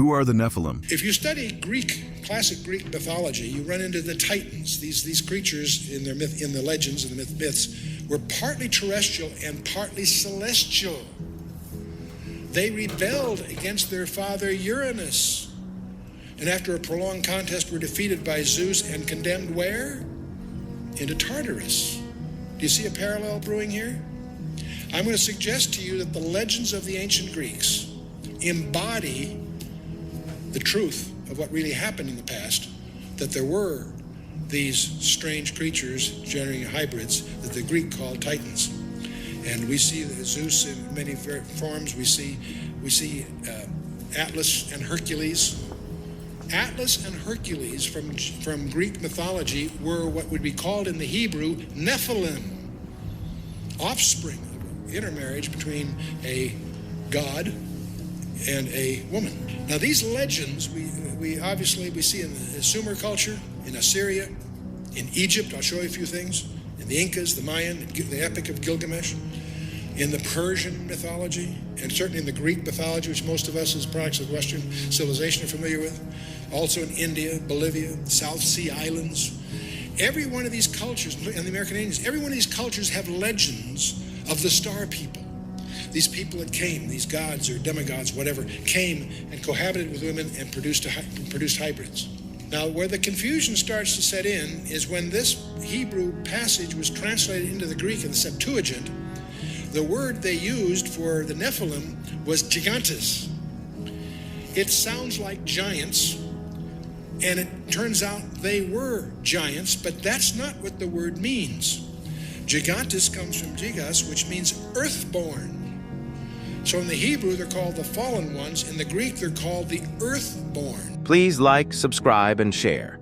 Who are the Nephilim? If you study classic Greek mythology, you run into the Titans. These creatures in the legends and the myths were partly terrestrial and partly celestial. They rebelled against their father Uranus, and after a prolonged contest were defeated by Zeus and condemned where? Into Tartarus. Do you see a parallel brewing here? I'm going to suggest to you that the legends of the ancient Greeks embody the truth of what really happened in the past, that there were these strange creatures generating hybrids that the Greek called Titans. And we see Zeus in many forms. We see Atlas and Hercules. Atlas and Hercules from Greek mythology were what would be called in the Hebrew NEPHILIM, offspring of intermarriage between a god and a woman. Now these legends we obviously see in the Sumer culture, in Assyria, in Egypt. I'll show you a few things. In the Incas, the Mayan, the Epic of Gilgamesh, in the Persian mythology, and certainly in the Greek mythology, which most of us as products of Western civilization are familiar with. Also in India, Bolivia, South Sea Islands. Every one of these cultures, and the American Indians, every one of these cultures have legends of the star people. These people that came, these gods or demigods, whatever, came and cohabited with women and produced hybrids. Now, where the confusion starts to set in is when this Hebrew passage was translated into the Greek in the Septuagint. The word they used for the Nephilim was gigantes. It sounds like giants, and it turns out they were giants, but that's not what the word means. Gigantes comes from gigas, which means earthborn. So in the Hebrew, they're called the fallen ones. In the Greek, they're called the earthborn. Please like, subscribe, and share.